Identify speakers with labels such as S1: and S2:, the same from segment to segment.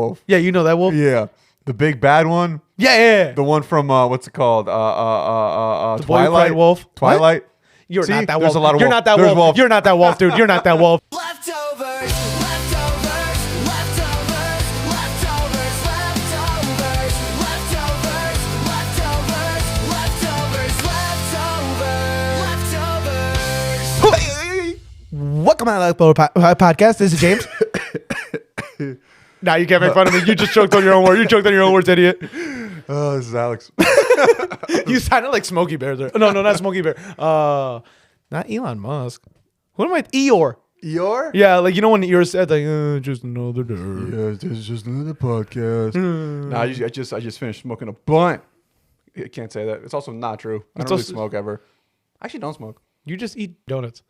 S1: wolf.
S2: Yeah, you know that wolf.
S1: Yeah, the big bad one.
S2: Yeah.
S1: The one from what's it called?
S2: The boy who
S1: Twilight.
S2: cried wolf.
S1: Twilight.
S2: You're
S1: See?
S2: not that
S1: There's
S2: wolf.
S1: a lot of
S2: You're
S1: wolf.
S2: not that
S1: There's
S2: wolf. You're not that wolf, dude. You're not that wolf.
S3: Leftovers, leftovers, leftovers, leftovers, leftovers, leftovers, leftovers, leftovers, leftovers.
S2: Welcome to the Leftover Podcast. This is James. Nah, you can't make fun of me. You just choked on your own words. You choked on your own words, idiot.
S1: Oh, this is Alex.
S2: You sounded like Smokey Bear there. No, not Smokey Bear. Not Elon Musk. What am I? Eeyore.
S1: Eeyore?
S2: Yeah, like you know when Eeyore said like, just another day.
S1: Yeah, this is just another podcast. Nah, I just finished smoking a blunt. I can't say that. It's also not true. I don't really smoke ever. I actually don't smoke.
S2: You just eat donuts.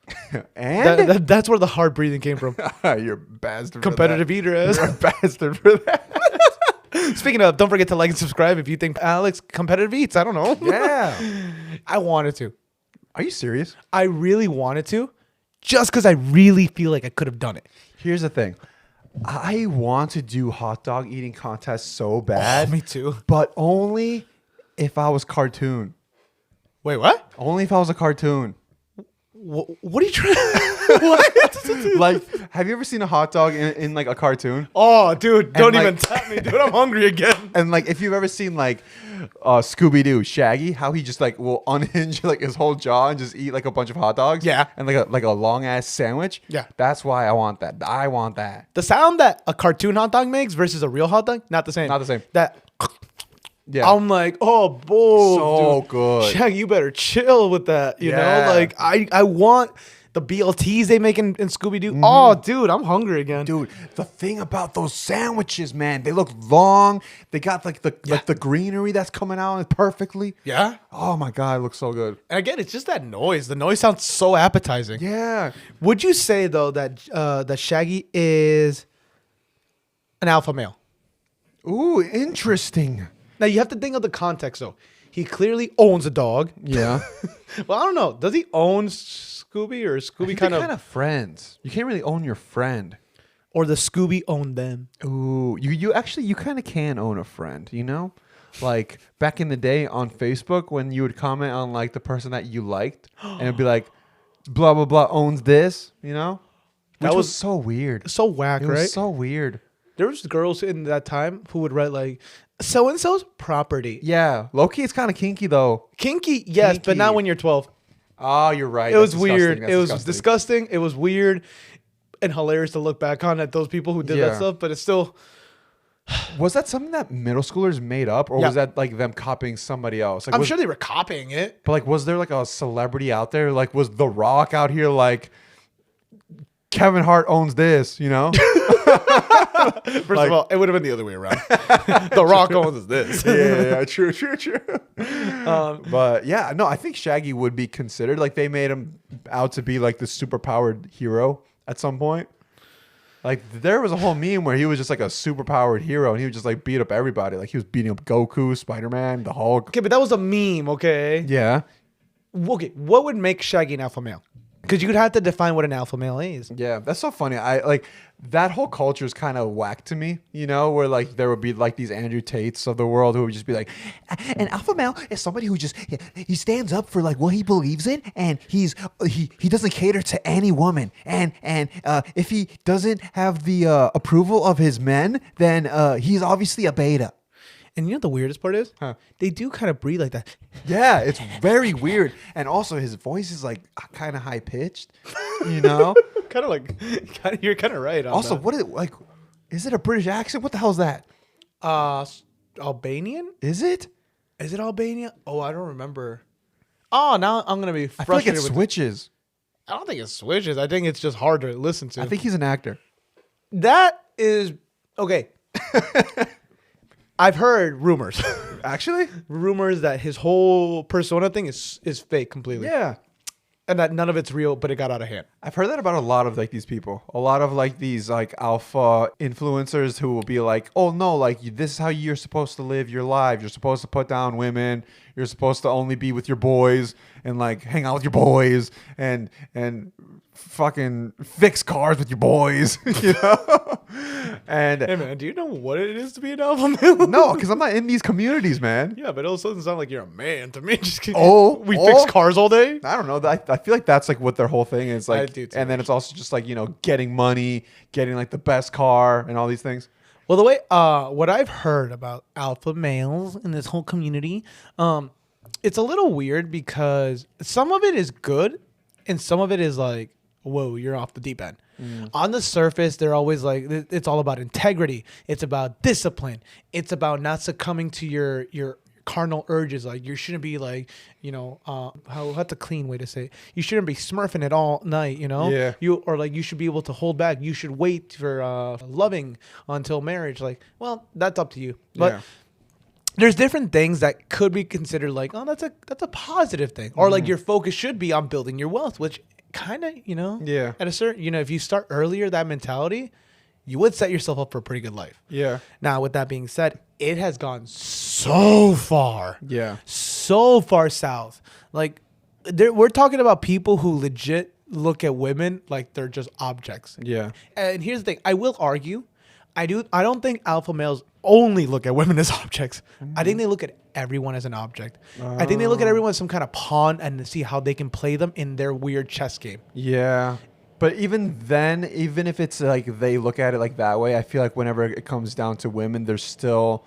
S1: And
S2: That's where the hard breathing came from.
S1: you're a bastard.
S2: Competitive
S1: for that.
S2: eater as.
S1: You're a bastard for that.
S2: Speaking of, don't forget to like and subscribe if you think Alex competitive eats. I don't know.
S1: Yeah.
S2: I wanted to.
S1: Are you serious?
S2: I really wanted to, just because I really feel like I could have done it.
S1: Here's the thing. I want to do hot dog eating contests so bad.
S2: Me too.
S1: But only if I was cartoon.
S2: Wait, what?
S1: Only if I was a cartoon.
S2: What are you trying? What?
S1: Like, have you ever seen a hot dog in like a cartoon?
S2: Oh, dude, don't
S1: like-
S2: even tell me, dude. I'm hungry again.
S1: And like, if you've ever seen like Scooby-Doo, Shaggy, how he just like will unhinge like his whole jaw and just eat like a bunch of hot dogs.
S2: Yeah.
S1: And like a long ass sandwich.
S2: Yeah.
S1: That's why I want that. I want that.
S2: The sound that a cartoon hot dog makes versus a real hot dog, not the same.
S1: Not the same.
S2: That
S1: Yeah.
S2: I'm like, oh, bull,
S1: So
S2: dude.
S1: good.
S2: Shaq, you better chill with that. You
S1: Yeah.
S2: know, like I want the BLTs they make in Scooby Doo. Oh, dude, I'm hungry again.
S1: Dude, the thing about those sandwiches, man, they look long. They got like the greenery that's coming out perfectly.
S2: Yeah.
S1: Oh my god, it looks so good.
S2: And again, it's just that noise. The noise sounds so appetizing.
S1: Yeah.
S2: Would you say though that that Shaggy is an alpha male?
S1: Ooh, interesting.
S2: Now you have to think of the context though. He clearly owns a dog.
S1: Yeah.
S2: Well, I don't know. Does he own Scooby or Scooby kind of
S1: friends. You can't really own your friend.
S2: or the Scooby own them?
S1: Ooh, you actually kind of can own a friend, you know? Like back in the day on Facebook when you would comment on like the person that you liked and it'd be like blah blah blah owns this, you know? Which
S2: That
S1: was
S2: was
S1: so weird.
S2: So whack,
S1: It
S2: right?
S1: was so weird.
S2: There was girls in that time who would write like so and so's property.
S1: Yeah, low-key it's kind of kinky though.
S2: Kinky, yes, but not
S1: Kinky.
S2: when you're 12.
S1: Oh, you're right.
S2: It was
S1: That's
S2: weird.
S1: disgusting.
S2: It
S1: That's
S2: was disgusting. It was weird and hilarious to look back on at those people who did
S1: Yeah.
S2: that stuff, but it's still
S1: Was that something that middle schoolers made up, or
S2: Yeah.
S1: was that like them copying somebody else? Like,
S2: I'm
S1: was,
S2: sure they were copying it.
S1: But like, was there like a celebrity out there? Like, was The Rock out here like Kevin Hart owns this? You know?
S2: First of all, it would have been the other way around. The Rock owns this.
S1: yeah, true. But yeah, no, I think Shaggy would be considered. Like, they made him out to be like the superpowered hero at some point. Like, there was a whole meme where he was just like a superpowered hero and he would just like beat up everybody. Like, he was beating up Goku, Spider-Man, the Hulk.
S2: Okay, but that was a meme, okay?
S1: Yeah.
S2: Okay, what would make Shaggy an alpha male? Because you would have to define what an alpha male is.
S1: Yeah, that's so funny. I like that whole culture is kind of whack to me, you know, where like there would be like these Andrew Tates of the world who would just be like, an alpha male is somebody who just he stands up for like what he believes in, and he doesn't cater to any woman, and if he doesn't have the approval of his men, then he's obviously a beta.
S2: And you know what the weirdest part is?
S1: Huh.
S2: They do kind of breathe like that.
S1: Yeah, it's very weird, and also his voice is like kind of high pitched, you know.
S2: Kind of like, you're kind of right on
S1: Also,
S2: that.
S1: what is it like? Is it a British accent? What the hell is that?
S2: Albanian?
S1: Is it?
S2: Is it Albania? Oh, I don't remember. Oh, now I'm gonna be
S1: I feel like
S2: frustrated
S1: it
S2: with.
S1: switches.
S2: I don't think it switches. I think it's just hard to listen to.
S1: I think he's an actor.
S2: that is okay. I've heard rumors,
S1: Actually?
S2: rumors that his whole persona thing is fake completely,
S1: Yeah.
S2: and that none of it's real, but it got out of hand.
S1: I've heard that about a lot of like these people. A lot of like these like alpha influencers who will be like, "Oh no, like this is how you're supposed to live your life. You're supposed to put down women. you're supposed to only be with your boys and like hang out with your boys and fucking fix cars with your boys, you know. And
S2: Hey man, do you know what it is to be an alpha male?
S1: no, because I'm not in these communities, man.
S2: Yeah, but it also doesn't sound like you're a man to me. Just
S1: Oh,
S2: fix cars all day.
S1: I don't know. I feel like that's like what their whole thing is like.
S2: do too,
S1: and then it's also just like, you know, getting money, getting like the best car and all these things.
S2: Well, the way what I've heard about alpha males in this whole community, it's a little weird because some of it is good, and some of it is like, whoa, you're off the deep end. On the surface, they're always like, it's all about integrity. It's about discipline. It's about not succumbing to your carnal urges. Like you shouldn't be like, you know, what's a clean way to say it? You shouldn't be smurfing it all night, you know?
S1: Yeah.
S2: You should be able to hold back. You should wait for loving until marriage. Like, well, that's up to you. But
S1: Yeah.
S2: there's different things that could be considered like, oh, that's a positive thing. Or like your focus should be on building your wealth, which kind of, you know,
S1: Yeah.
S2: at a certain, you know, if you start earlier, that mentality, you would set yourself up for a pretty good life.
S1: Yeah.
S2: Now, with that being said, it has gone so far.
S1: Yeah.
S2: So far south. Like, we're talking about people who legit look at women like they're just objects.
S1: Yeah.
S2: And here's the thing. I will argue, I don't think alpha males only look at women as objects. I think they look at everyone as an object. I think they look at everyone as some kind of pawn and see how they can play them in their weird chess game.
S1: Yeah. But even then, even if it's like they look at it like that way, I feel like whenever it comes down to women, they're still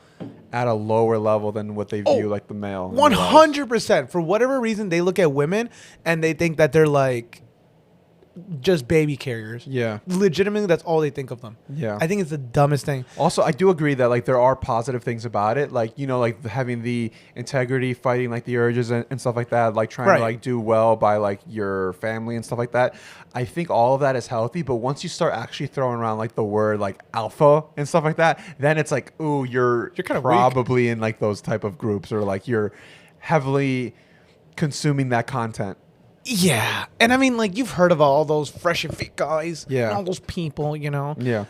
S1: at a lower level than what they view like the male.
S2: 100%. For whatever reason, they look at women and they think that they're like just baby carriers.
S1: Yeah.
S2: Legitimately, that's all they think of them.
S1: Yeah.
S2: I think it's the dumbest thing.
S1: Also, I do agree that like there are positive things about it, like, you know, like having the integrity, fighting like the urges and stuff like that, like trying
S2: Right.
S1: to like do well by like your family and stuff like that. I think all of that is healthy, but once you start actually throwing around like the word like alpha and stuff like that, then it's like, ooh, you're
S2: kind of weak.
S1: probably in like those type of groups, or like you're heavily consuming that content.
S2: Yeah. And I mean, like, you've heard of all those fresh and fit guys.
S1: Yeah.
S2: And all those people, you know.
S1: Yeah.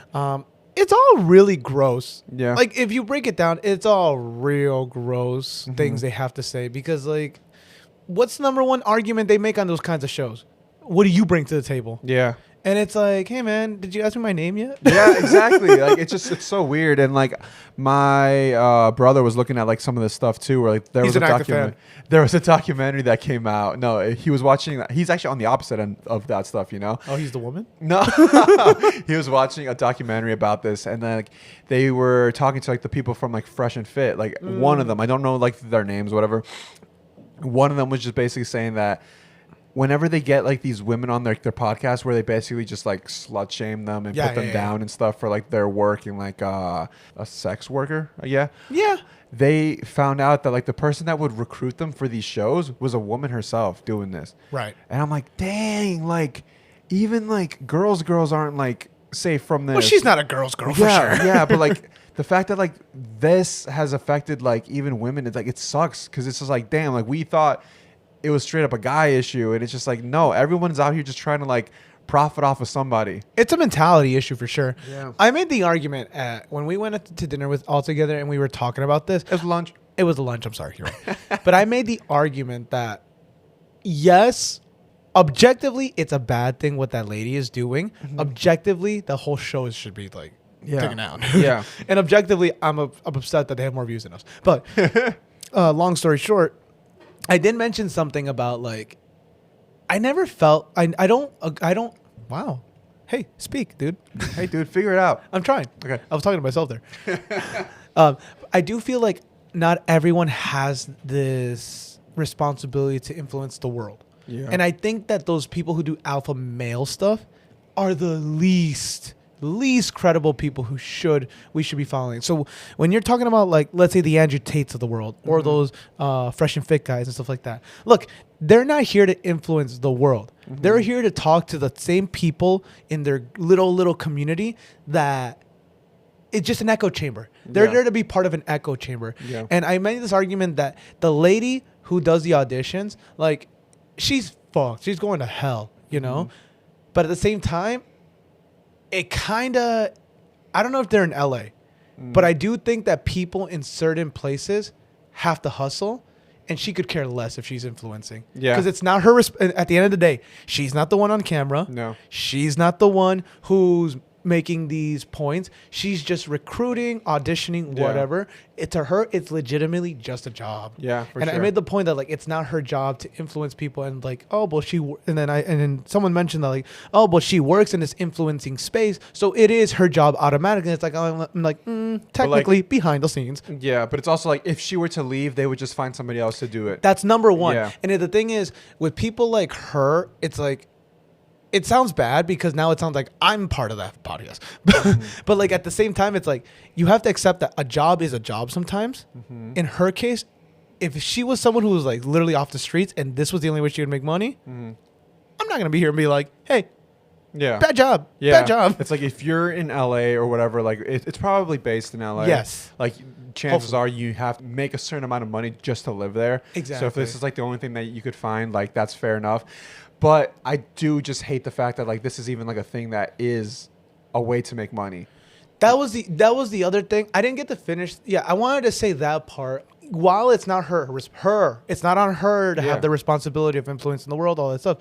S2: It's all really gross.
S1: Yeah.
S2: Like, if you break it down, it's all real gross things they have to say. Because, like, what's the number one argument they make on those kinds of shows? What do you bring to the table?
S1: Yeah.
S2: And it's like, hey, man, did you ask me my name yet?
S1: Yeah, exactly. Like it's so weird. And like my brother was looking at like some of this stuff too, where like there
S2: He's
S1: was a
S2: an active
S1: documentary.
S2: fan.
S1: There was a documentary that came out. No, he was watching that. He's actually on the opposite end of that stuff, you know?
S2: Oh, he's the woman?
S1: No, he was watching a documentary about this, and then like they were talking to like the people from like Fresh and Fit. Like one of them, I don't know like their names, whatever. One of them was just basically saying that whenever they get like these women on their podcast where they basically just like slut shame them and put them down and stuff for like their work and like a sex worker, yeah, they found out that like the person that would recruit them for these shows was a woman herself doing this.
S2: Right.
S1: And I'm like, dang, like even like girls aren't like safe from this.
S2: Well, she's not a girl's girl for sure.
S1: Yeah, but like the fact that like this has affected like even women, it's like it sucks because it's just like, damn, like we thought it was straight up a guy issue, and it's just like, no, everyone's out here just trying to like profit off of somebody.
S2: It's a mentality issue for sure.
S1: Yeah.
S2: I made the argument when we went to dinner with all together and we were talking about this.
S1: It was lunch.
S2: It was a lunch. I'm sorry. You're right. But I made the argument that yes, objectively, it's a bad thing what that lady is doing. Objectively, the whole show should be like taken out.
S1: Yeah.
S2: And objectively, I'm upset that they have more views than us. But long story short, I did mention something about like I never felt I don't wow. Hey, speak, dude.
S1: Hey, dude, figure it out.
S2: I'm trying.
S1: Okay.
S2: I was talking to myself there. I do feel like not everyone has this responsibility to influence the world.
S1: Yeah.
S2: And I think that those people who do alpha male stuff are the least credible people we should be following. So when you're talking about like, let's say the Andrew Tates of the world or those fresh and fit guys and stuff like that, look, they're not here to influence the world. They're here to talk to the same people in their little community that it's just an echo chamber. They're there to be part of an echo chamber.
S1: Yeah.
S2: And I made this argument that the lady who does the auditions, like, she's fucked. She's going to hell, you know? But at the same time, it kind of, I don't know if they're in LA, but I do think that people in certain places have to hustle. and she could care less if she's influencing.
S1: Yeah.
S2: Because it's not her. At the end of the day, she's not the one on camera.
S1: No.
S2: She's not the one who's making these points. She's just recruiting, auditioning,
S1: Yeah.
S2: whatever. To her, it's legitimately just a job.
S1: Yeah, for
S2: and I
S1: sure.
S2: made the point that like it's not her job to influence people, and like, oh, well, and then someone mentioned that like, oh, well, she works in this influencing space, so it is her job automatically. And it's like, I'm like, technically behind the scenes.
S1: Yeah, but it's also like if she were to leave, they would just find somebody else to do it.
S2: That's number one.
S1: Yeah.
S2: And the thing is, with people like her, it's like, it sounds bad because now it sounds like I'm part of that podcast. But like at the same time, it's like you have to accept that a job is a job sometimes. In her case, if she was someone who was like literally off the streets and this was the only way she would make money, I'm not going to be here and be like, hey,
S1: Yeah.
S2: bad job.
S1: Yeah.
S2: Bad job.
S1: It's like if you're in LA or whatever, like it's probably based in LA.
S2: Yes.
S1: Like chances
S2: Hopefully.
S1: are you have to make a certain amount of money just to live there. So if
S2: Exactly.
S1: this is like the only thing that you could find, like that's fair enough. But I do just hate the fact that like this is even like a thing that is a way to make money.
S2: That was the other thing. I didn't get to finish. Yeah, I wanted to say that part. While it's not it's not on her to
S1: Yeah.
S2: have the responsibility of influencing the world, all that stuff.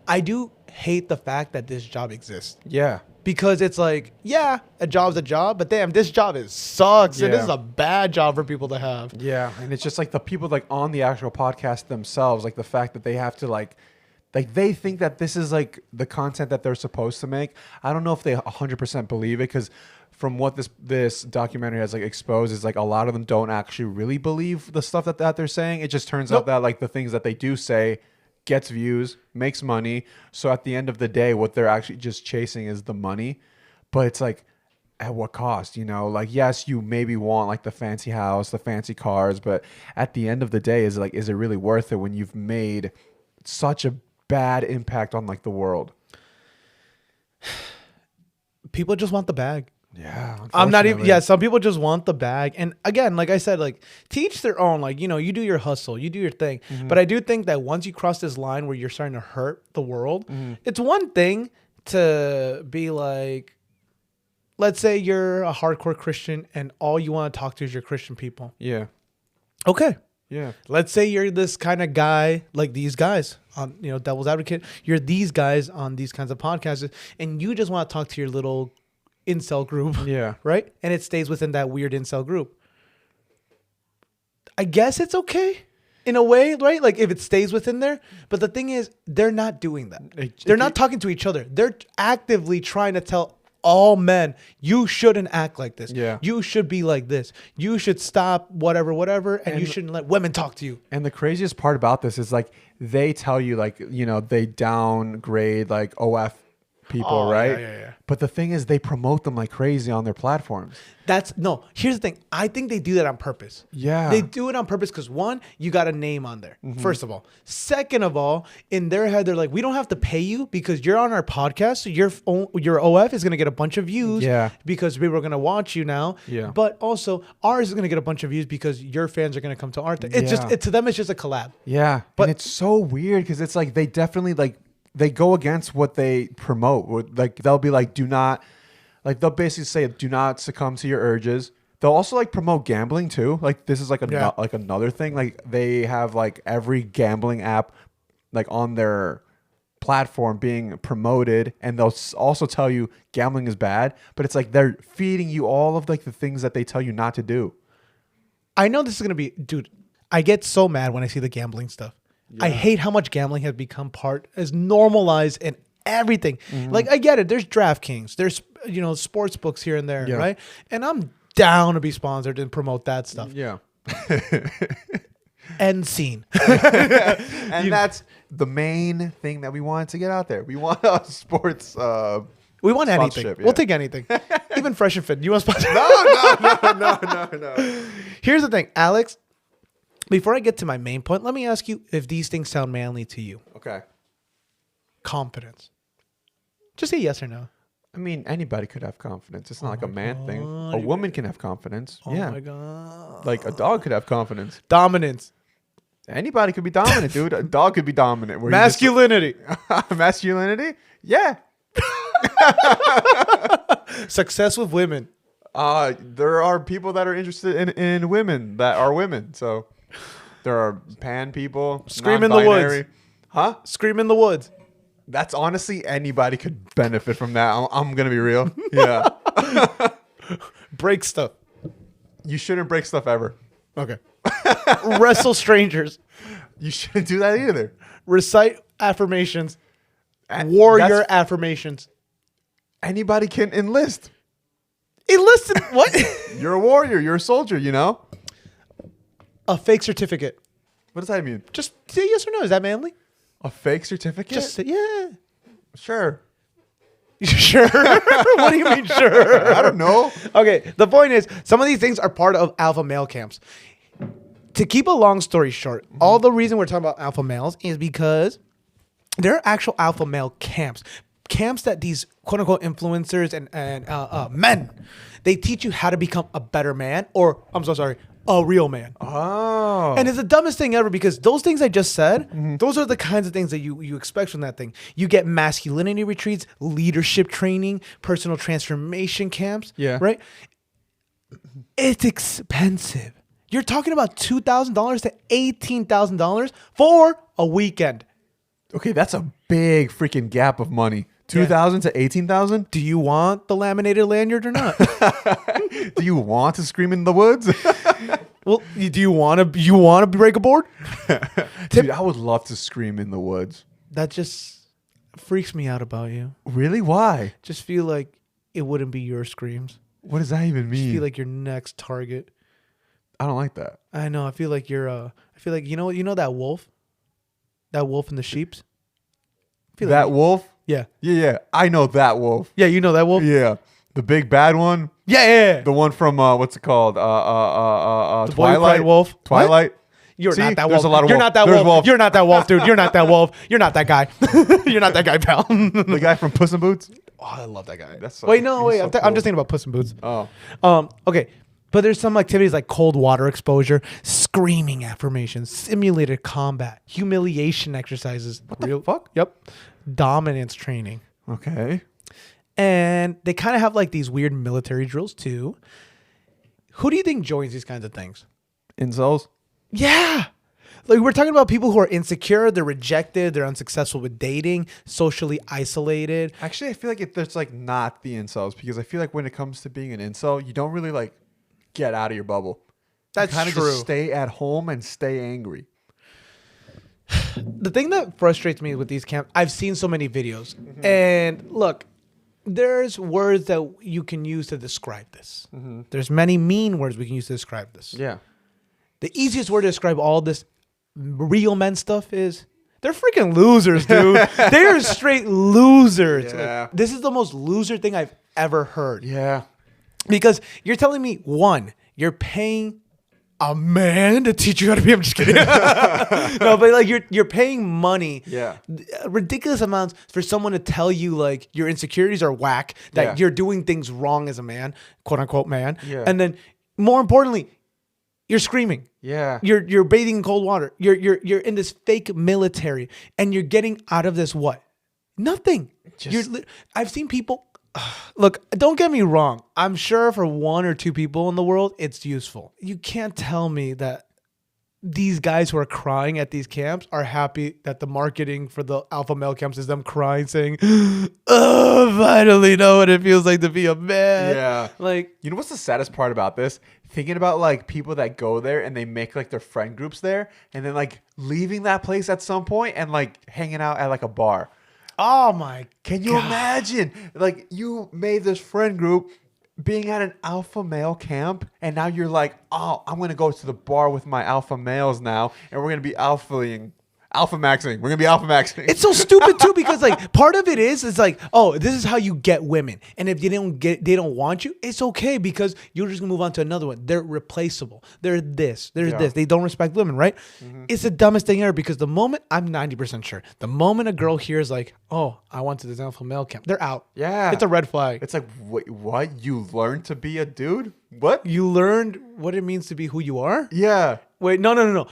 S2: I do hate the fact that this job exists.
S1: Yeah.
S2: Because it's like, yeah, a job's a job, but damn, this job sucks. And this
S1: Yeah.
S2: is a bad job for people to have.
S1: Yeah, and it's just like the people like on the actual podcast themselves, like the fact that they have to like they think that this is like the content that they're supposed to make. I don't know if they 100% believe it because from what this documentary has like exposed is like a lot of them don't actually really believe the stuff that they're saying. It just turns out
S2: Nope.
S1: that like the things that they do say gets views, makes money. So at the end of the day, what they're actually just chasing is the money. But it's like, at what cost? You know, like yes, you maybe want like the fancy house, the fancy cars, but at the end of the day, is it really worth it when you've made such a bad impact on like the world?
S2: People just want the bag.
S1: Yeah,
S2: I'm not even.
S1: unfortunately.
S2: Yeah, some people just want the bag, and again, like I said, like teach their own. Like you do your hustle, you do your thing. But I do think that once you cross this line where you're starting to hurt the world, it's one thing to be like, let's say you're a hardcore Christian, and all you want to talk to is your Christian people.
S1: Yeah,
S2: Okay,
S1: yeah,
S2: let's say you're this kind of guy like these guys on Devil's Advocate. You're these guys on these kinds of podcasts, and you just want to talk to your little incel group.
S1: yeah.
S2: Right? And it stays within that weird incel group. I guess it's okay in a way, right? Like if it stays within there. But the thing is, they're not doing that. They're not talking to each other. They're actively trying to tell all men, you shouldn't act like this.
S1: Yeah.
S2: You should be like this. You should stop whatever, and you shouldn't let women talk to you.
S1: And the craziest part about this is like they tell you like they downgrade like OF people,
S2: Oh,
S1: right?
S2: yeah.
S1: But the thing is, they promote them like crazy on their platforms.
S2: Here's the thing. I think they do that on purpose.
S1: Yeah.
S2: They do it on purpose because one, you got a name on there, first of all. Second of all, in their head, they're like, we don't have to pay you because you're on our podcast. So your OF is going to get a bunch of views
S1: Yeah.
S2: because people are going to watch you now.
S1: Yeah.
S2: But also, ours is going to get a bunch of views because your fans are going to come to our thing. It's
S1: Yeah.
S2: to them, it's just a collab.
S1: Yeah,
S2: But-
S1: and it's so weird because it's like they definitely like they go against what they promote. Like they'll be like, do not, like they'll basically say, do not succumb to your urges. They'll also like promote gambling too. Like this is like like another thing. Like they have like every gambling app like on their platform being promoted, and they'll also tell you gambling is bad. But it's like they're feeding you all of like the things that they tell you not to do.
S2: I know this is going to be, dude, I get so mad when I see the gambling stuff. I hate how much gambling has become as normalized in everything. Like I get it. There's DraftKings. There's, sports books here and there,
S1: Yeah.
S2: right? And I'm down to be sponsored and promote that stuff.
S1: Yeah.
S2: End scene.
S1: And that's the main thing that we wanted to get out there. We want a sports.
S2: We want anything.
S1: Sponsorship, yeah.
S2: We'll take anything. Even Fresh and Fit. You want sponsor?
S1: No.
S2: Here's the thing, Alex. Before I get to my main point, let me ask you if these things sound manly to you.
S1: Okay.
S2: Confidence. Just say yes or no.
S1: I mean, anybody could have confidence. It's not like a man thing.
S2: God,
S1: A
S2: you
S1: woman can have confidence.
S2: Oh
S1: yeah.
S2: my God.
S1: Like a dog could have confidence.
S2: Dominance.
S1: Anybody could be dominant, dude. A dog could be dominant. Where you just-
S2: Masculinity.
S1: Masculinity? Yeah.
S2: Success with women.
S1: There are people that are interested in women that are women. So There are pan people.
S2: Scream in the woods.
S1: non-binary. Huh?
S2: Scream in the woods.
S1: That's honestly anybody could benefit from that. I'm gonna be real. Yeah.
S2: Break stuff.
S1: You shouldn't break stuff ever.
S2: Okay. Wrestle strangers.
S1: You shouldn't do that either.
S2: Recite affirmations.
S1: And
S2: Warrior
S1: that's-
S2: affirmations.
S1: Anybody can enlist.
S2: Enlisted. What?
S1: You're a warrior. You're a soldier. You know.
S2: A fake certificate.
S1: What does that mean?
S2: Just say yes or no. Is that manly?
S1: A fake certificate?
S2: Just say, yeah.
S1: Sure.
S2: Sure. What do you mean, sure?
S1: I don't know.
S2: Okay, the point is, some of these things are part of alpha male camps. To keep a long story short, all the reason we're talking about alpha males is because there are actual alpha male camps. Camps that these quote unquote influencers and men, they teach you how to become a better man, or I'm so sorry, a real man.
S1: Oh.
S2: And it's the dumbest thing ever because those things I just said, those are the kinds of things that you expect from that thing. You get masculinity retreats, leadership training, personal transformation camps.
S1: Yeah.
S2: Right? It's expensive. You're talking about $2,000 to $18,000 for a weekend.
S1: Okay, that's a big freaking gap of money. 2,000 to 18,000?
S2: Do you want the laminated lanyard or not?
S1: Do you want to scream in the woods?
S2: Well, do you want to break a board?
S1: Dude, I would love to scream in the woods.
S2: That just freaks me out about you.
S1: Really? Why?
S2: Just feel like it wouldn't be your screams.
S1: What does that even
S2: Just
S1: mean?
S2: feel like your next target.
S1: I don't like that.
S2: I know. I feel like you're. I feel like you know that wolf, in the sheeps. I feel
S1: That
S2: like,
S1: wolf?
S2: yeah,
S1: Yeah. I know that wolf.
S2: yeah. You know that wolf.
S1: Yeah. The big bad one?
S2: Yeah.
S1: The one from, what's it called?
S2: The boy who
S1: Twilight?
S2: cried wolf. What?
S1: Twilight?
S2: You're
S1: See?
S2: not that
S1: There's
S2: wolf.
S1: a lot of
S2: You're
S1: wolf.
S2: not that
S1: There's
S2: wolf.
S1: wolf.
S2: You're not that wolf, dude. You're not that wolf. You're not that guy. You're not that guy, pal.
S1: The guy from Puss in Boots?
S2: Oh, I love that guy.
S1: That's so-
S2: wait, no,
S1: he's
S2: wait.
S1: so
S2: I'm
S1: cool.
S2: just thinking about Puss in Boots.
S1: Oh.
S2: Okay. But there's some activities like cold water exposure, screaming affirmations, simulated combat, humiliation exercises.
S1: What the fuck?
S2: Yep. Dominance training.
S1: Okay.
S2: And they kind of have like these weird military drills too. Who do you think joins these kinds of things?
S1: Incels?
S2: Yeah. Like we're talking about people who are insecure, they're rejected, they're unsuccessful with dating, socially isolated.
S1: Actually, I feel like it's like not the incels because I feel like when it comes to being an incel, you don't really like get out of your bubble.
S2: That's
S1: kind of
S2: true.
S1: just stay at home and stay angry.
S2: The thing that frustrates me with these camps, I've seen so many videos. And look, there's words that you can use to describe this. There's many mean words we can use to describe this.
S1: Yeah.
S2: The easiest word to describe all this real men stuff is they're freaking losers, dude. They are straight losers.
S1: Yeah.
S2: Like, this is the most loser thing I've ever heard.
S1: Yeah.
S2: Because you're telling me, one, you're paying a man to teach you how to be. I'm just kidding. No, but like you're paying money,
S1: Yeah.
S2: ridiculous amounts for someone to tell you like your insecurities are whack, that
S1: Yeah.
S2: you're doing things wrong as a man, quote unquote man,
S1: Yeah.
S2: and then more importantly, you're screaming.
S1: Yeah.
S2: You're bathing in cold water. You're in this fake military, and you're getting out of this what? Nothing. I've seen people. Look, don't get me wrong. I'm sure for one or two people in the world, it's useful. You can't tell me that these guys who are crying at these camps are happy that the marketing for the alpha male camps is them crying, saying, "Oh, finally know what it feels like to be a man."
S1: Yeah.
S2: Like,
S1: You know what's the saddest part about this? Thinking about like people that go there and they make like their friend groups there and then like leaving that place at some point and like hanging out at like a bar.
S2: oh my,
S1: Can you imagine? Like you made this friend group being at an alpha male camp and now you're like, oh, I'm going to go to the bar with my alpha males now and we're going to be alpha maxing. We're going to be alpha maxing.
S2: it's so stupid too because like part of it is like, oh, this is how you get women, and if they don't want you, it's okay because you're just gonna move on to another one. They're replaceable. They're this. There's
S1: Yeah.
S2: this. They don't respect women, right? It's the dumbest thing ever because the moment I'm 90% sure, the moment a girl hears like, oh, I went to this alpha male camp, they're out.
S1: Yeah.
S2: it's a red flag.
S1: It's like, wait, what? You learned to be a dude? What?
S2: You learned what it means to be who you are.
S1: Yeah.
S2: Wait, no.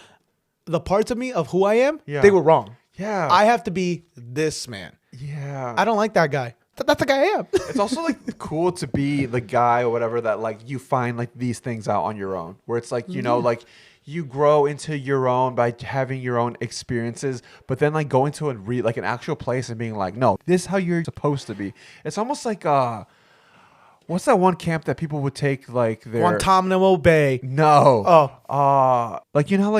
S2: The parts of me of who I am,
S1: Yeah.
S2: they were wrong.
S1: Yeah.
S2: I have to be this man.
S1: Yeah.
S2: I don't like that guy. That's the guy I am.
S1: It's also like cool to be the guy or whatever that like you find like these things out on your own, where it's like, you know, like you grow into your own by having your own experiences, but then like going to like an actual place and being like, no, this is how you're supposed to be. It's almost like what's that one camp that people would take like their
S2: Guantanamo Bay.
S1: No. Like, you know how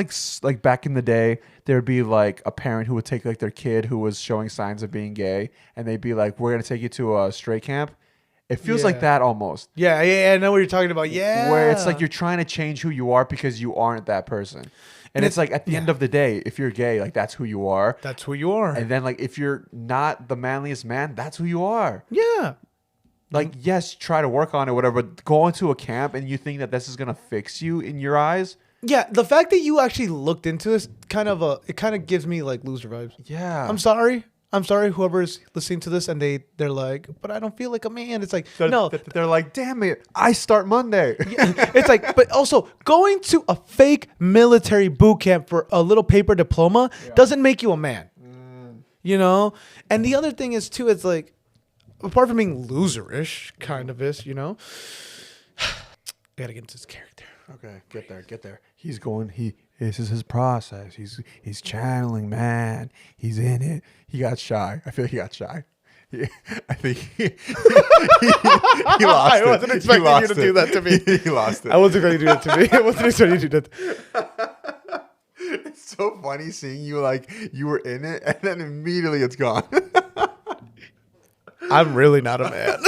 S1: like back in the day there'd be like a parent who would take like their kid who was showing signs of being gay, and they'd be like, we're gonna take you to a straight camp. It feels like that almost.
S2: Yeah, yeah, I know what you're talking about. Yeah.
S1: Where it's like you're trying to change who you are because you aren't that person. And it's like at the end of the day, if you're gay, like that's who you are.
S2: That's who you are.
S1: And then like if you're not the manliest man, that's who you are.
S2: Yeah.
S1: Like, yes, try to work on it, whatever, but go into a camp and you think that this is gonna fix you in your eyes.
S2: Yeah, the fact that you actually looked into this it kind of gives me like loser vibes.
S1: Yeah.
S2: I'm sorry, whoever's listening to this and they're like, but I don't feel like a man. It's like, no.
S1: They're like, damn it, I start Monday.
S2: It's like, but also going to a fake military boot camp for a little paper diploma doesn't make you a man. You know? And the other thing is too, it's like, apart from being loserish, kind of is, you know? I gotta get into this character.
S1: Okay, get there. This is his process. He's channeling, man. He's in it. He got shy. I feel he got shy. I think he lost
S2: I wasn't expecting you to do that to me.
S1: He lost it.
S2: I wasn't going to do that to me. I wasn't expecting you to do that.
S1: It's so funny seeing you like you were in it and then immediately it's gone.
S2: I'm really not a man.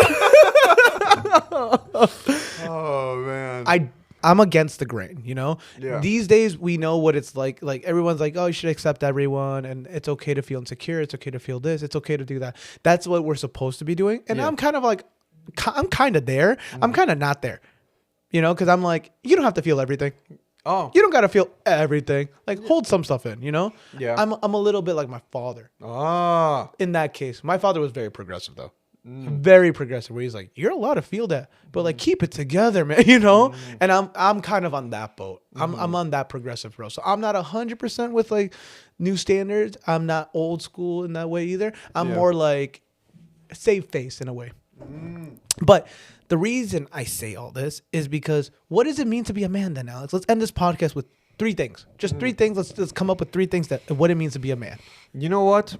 S1: Oh man.
S2: I'm against the grain, you know?
S1: Yeah.
S2: These days we know what it's like. Like everyone's like, oh, you should accept everyone and it's okay to feel insecure. It's okay to feel this. It's okay to do that. That's what we're supposed to be doing. And I'm kind of like, I'm kind of there. I'm kind of not there, you know? Because I'm like, you don't have to feel everything.
S1: Oh.
S2: You don't got to feel everything. Like hold some stuff in, you know?
S1: Yeah.
S2: I'm a little bit like my father. In that case. My father was very progressive though. Very progressive, where he's like, you're allowed to feel that, but like keep it together, man, you know? And I'm kind of on that boat. I'm on that progressive road. So I'm not 100% with like new standards. I'm not old school in that way either. I'm more like save face in a way. But the reason I say all this is because what does it mean to be a man then, Alex? Let's end this podcast with 3 things. Just 3 things. Let's come up with 3 things that what it means to be a man.
S1: You know what?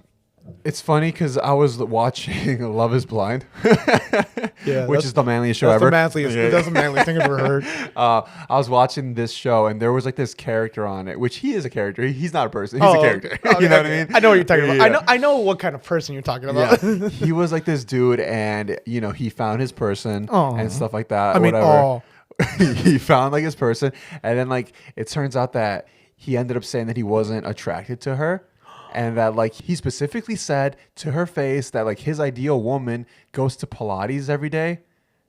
S1: It's funny because I was watching Love is Blind, which is the manliest show ever.
S2: That's the manliest thing I've ever heard.
S1: I was watching this show and there was like this character on it, which he is a character. He's not a person. He's a character. You know what I mean?
S2: I know what you're talking about. I know what kind of person you're talking about.
S1: Yeah. He was like this dude and, you know, he found his person and stuff like that.
S2: I mean,
S1: whatever. He found like his person. And then like it turns out that he ended up saying that he wasn't attracted to her. And that like he specifically said to her face that like his ideal woman goes to Pilates every day.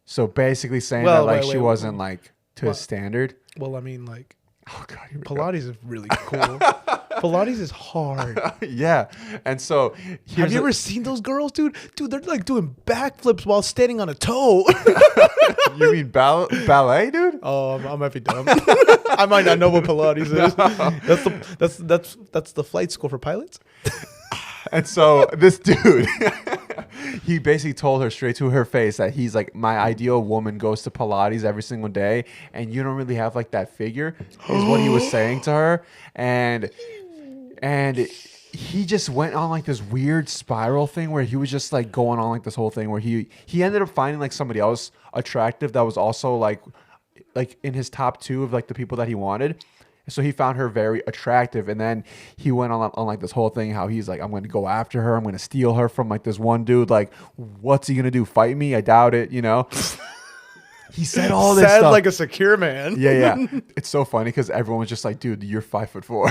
S1: So basically saying that like she wasn't like to his standard.
S2: Well, I mean, like,
S1: oh god, here we
S2: Pilates is really cool. Pilates is hard.
S1: Yeah. And so
S2: have you ever seen those girls, dude? Dude, they're like doing backflips while standing on a toe.
S1: You mean ballet, dude?
S2: Oh, I might be dumb. I might not know what Pilates is. That's the flight school for pilots.
S1: And so this dude, he basically told her straight to her face that he's like, my ideal woman goes to Pilates every single day, and you don't really have like that figure, is what he was saying to her. And he just went on like this weird spiral thing where he was just like going on like this whole thing where he ended up finding like somebody else attractive that was also like in his top 2 of like the people that he wanted. So he found her very attractive, and then he went on like this whole thing how he's like, I'm going to go after her. I'm going to steal her from like this one dude. Like, what's he going to do? Fight me? I doubt it, you know? He said all this stuff.
S2: Like a secure man.
S1: Yeah. It's so funny because everyone was just like, dude, you're 5'4".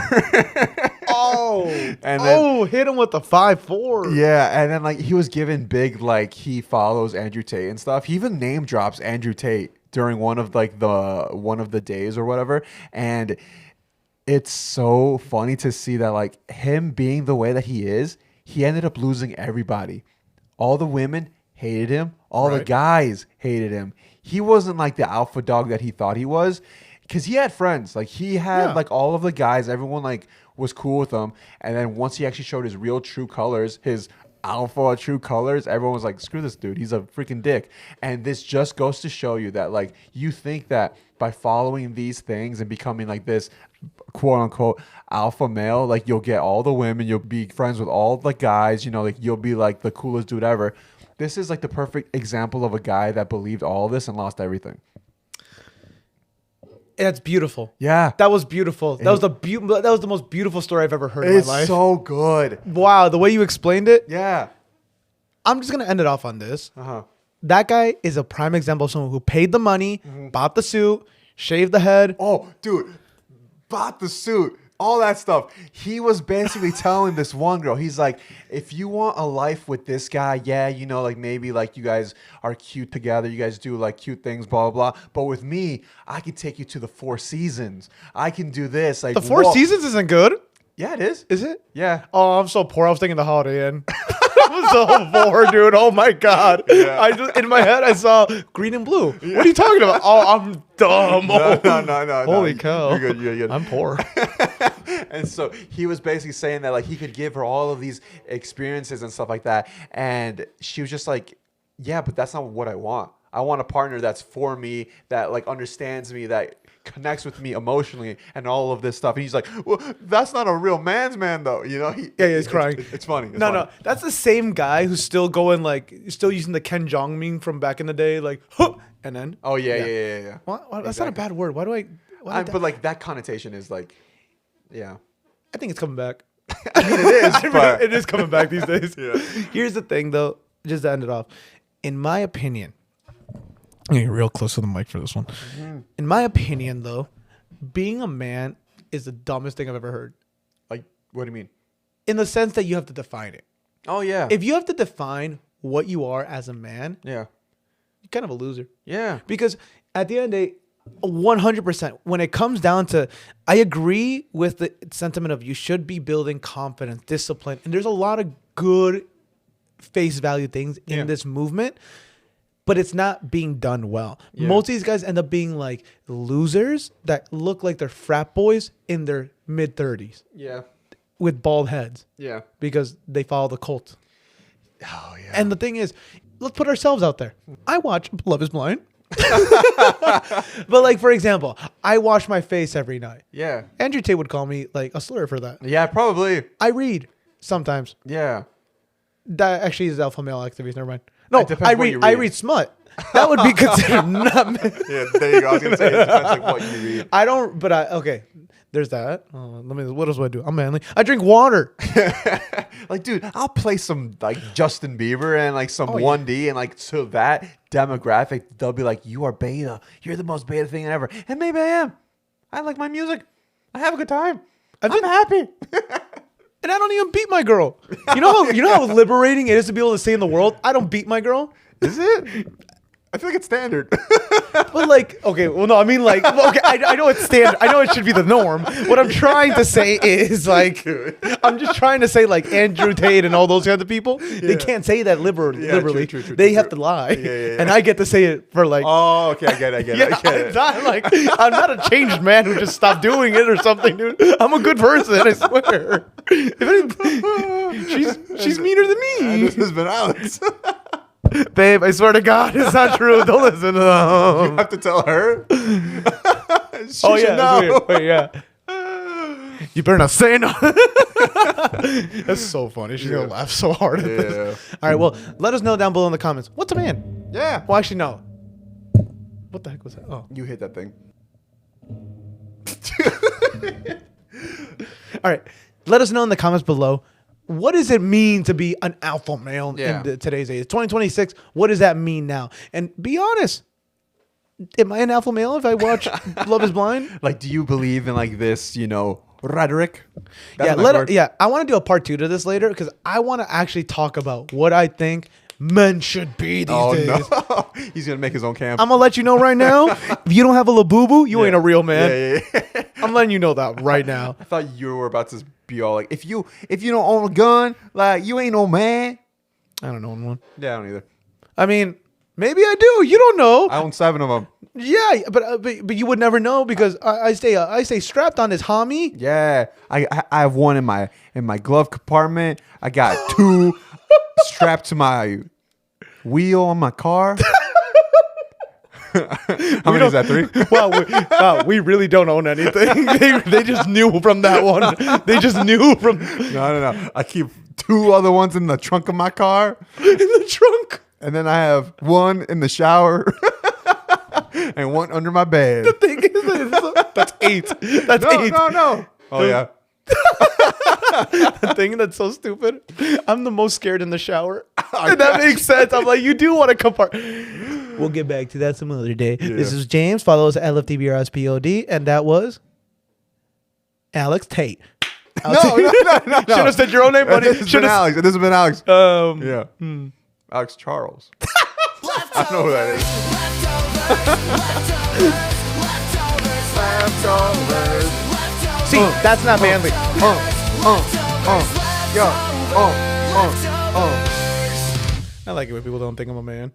S2: Hit him with the 5'4".
S1: Yeah, and then like he was given big, like he follows Andrew Tate and stuff. He even name drops Andrew Tate during one of the days or whatever. And it's so funny to see that like him being the way that he is, he ended up losing everybody. All the women hated him. All the guys hated him. He wasn't like the alpha dog that he thought he was, because he had friends. Like he had like all of the guys, everyone like was cool with him. And then once he actually showed his real true colors, his alpha true colors, everyone was like, screw this dude, he's a freaking dick. And this just goes to show you that like you think that by following these things and becoming like this quote unquote alpha male, like you'll get all the women, you'll be friends with all the guys, you know, like you'll be like the coolest dude ever. This is like the perfect example of a guy that believed all this and lost everything.
S2: That's beautiful.
S1: Yeah.
S2: That was beautiful. That was the most beautiful story I've ever heard in
S1: It's
S2: my life.
S1: so good.
S2: Wow, the way you explained it.
S1: Yeah.
S2: I'm just gonna end it off on this.
S1: Uh-huh.
S2: That guy is a prime example of someone who paid the money, bought the suit, shaved the head.
S1: Oh, dude, bought the suit, all that stuff. He was basically telling this one girl, he's like, if you want a life with this guy, yeah, you know, like maybe like you guys are cute together, you guys do like cute things, blah, blah, blah. But with me, I can take you to the Four Seasons. I can do this. Like
S2: The Four Seasons isn't good.
S1: Yeah, it is.
S2: Is it?
S1: Yeah.
S2: Oh, I'm so poor. I was thinking the Holiday Inn. I'm so poor, dude. Oh my god.
S1: Yeah.
S2: I just in my head I saw green and blue. What are you talking about? Oh, I'm dumb.
S1: No.
S2: Holy cow.
S1: You're good.
S2: I'm poor.
S1: And so he was basically saying that like he could give her all of these experiences and stuff like that. And she was just like, yeah, but that's not what I want. I want a partner that's for me, that like understands me, that connects with me emotionally and all of this stuff. And he's like, well, that's not a real man's man though. You know?
S2: He's crying.
S1: It's funny. It's
S2: No,
S1: funny.
S2: no. That's the same guy who's still going like, still using the Ken Jong meme from back in the day, like, huh, and then.
S1: Oh, yeah.
S2: What? That's not a bad word. Why do I?
S1: But like that connotation is like, yeah.
S2: I think it's coming back.
S1: I mean, it is, but
S2: It is coming back these days.
S1: Yeah.
S2: Here's the thing, though, just to end it off. In my opinion, I'm getting real close to the mic for this one. In my opinion, though, being a man is the dumbest thing I've ever heard.
S1: Like, what do you mean?
S2: In the sense that you have to define it.
S1: Oh, yeah.
S2: If you have to define what you are as a man,
S1: Yeah.
S2: you're kind of a loser.
S1: Yeah.
S2: Because at the end of the day, 100%, when it comes down to, I agree with the sentiment of you should be building confidence, discipline, and there's a lot of good face value things in this movement, but it's not being done well.
S1: Yeah.
S2: Most of these guys end up being like losers that look like they're frat boys in their mid 30s
S1: Yeah.
S2: with bald heads
S1: Yeah.
S2: because they follow the cult.
S1: Oh, yeah.
S2: And the thing is, let's put ourselves out there. I watch Love is Blind. But like, for example, I wash my face every night.
S1: Yeah.
S2: Andrew Tate would call me like a slur for that.
S1: Yeah, probably.
S2: I read sometimes.
S1: Yeah.
S2: That actually is alpha male activities. Never mind. No,
S1: It depends
S2: I
S1: what
S2: read.
S1: you
S2: I
S1: read.
S2: read smut. That would be considered not.
S1: Yeah, there you go. I was gonna say it depends like what you read.
S2: I don't. But okay. There's that. Let me. What else do I do? I'm manly. I drink water.
S1: Like, dude, I'll play some like Justin Bieber and like some
S2: Oh, yeah.
S1: 1D and like so that demographic, they'll be like, you are beta. You're the most beta thing ever. And maybe I am. I like my music. I have a good time. I'm happy.
S2: And I don't even beat my girl. You know how liberating it is to be able to say in the world, I don't beat my girl.
S1: Is it? I feel like it's standard.
S2: But like, okay, well, no, I mean like, okay, I know it's standard. I know it should be the norm. What I'm trying to say is like, I'm just trying to say like Andrew Tate and all those kinds of people, they can't say that liberally.
S1: true,
S2: They have to lie.
S1: Yeah.
S2: And I get to say it for like,
S1: Oh, okay. I get it.
S2: yeah,
S1: I get it.
S2: I'm not a changed man who just stopped doing it or something, dude. I'm a good person, I swear. If anything, she's meaner than me.
S1: This has been Alex.
S2: Babe, I swear to God, it's not true. Don't listen to
S1: You
S2: them.
S1: have to tell her. She
S2: Oh
S1: should
S2: yeah,
S1: know.
S2: wait, yeah. You better not say no. That's so funny. She's gonna laugh so hard at this. All right, well, let us know down below in the comments. What's a man?
S1: Yeah.
S2: Well, actually, no. What the heck was that? Oh,
S1: You hit that thing.
S2: all right. Let us know in the comments below. What does it mean to be an alpha male
S1: Yeah.
S2: in today's age? 2026. What does that mean now? And be honest. Am I an alpha male if I watch Love is Blind?
S1: Like, do you believe in like this, you know, rhetoric? That's
S2: Yeah,
S1: a nice word.
S2: I want to do a part 2 to this later because I want to actually talk about what I think men should be these days.
S1: No. He's going to make his own camp.
S2: I'm gonna let you know right now. If you don't have a labubu, you ain't a real man.
S1: Yeah.
S2: I'm letting you know that right now.
S1: I thought you were about to be all like, if you don't own a gun, like, you ain't no man.
S2: I don't know one.
S1: Yeah, I don't either.
S2: I mean, maybe I do. You don't know.
S1: I own 7 of them.
S2: Yeah, but you would never know because I stay strapped on this homie.
S1: Yeah, I have one in my glove compartment. I got 2 strapped to my wheel on my car. How many is that? 3?
S2: Wow, we really don't own anything. They just knew from that one. They just knew from
S1: No. I keep 2 other ones in the trunk of my car.
S2: in the trunk.
S1: And then I have 1 in the shower and 1 under my bed.
S2: The thing is, that's 8. That's 8.
S1: No. Oh, yeah.
S2: The thing that's so stupid. I'm the most scared in the shower. And that makes sense. I'm like, you do want to come apart. We'll get back to that some other day.
S1: Yeah.
S2: This is James. Follow us at LFTBRSPOD. And that was Alex Tate.
S1: No.
S2: Should have said your own name, buddy.
S1: This has been Alex. This has been Alex. Yeah. Alex Charles. I know who that is.
S2: See, that's not manly. I like it when people don't think I'm a man.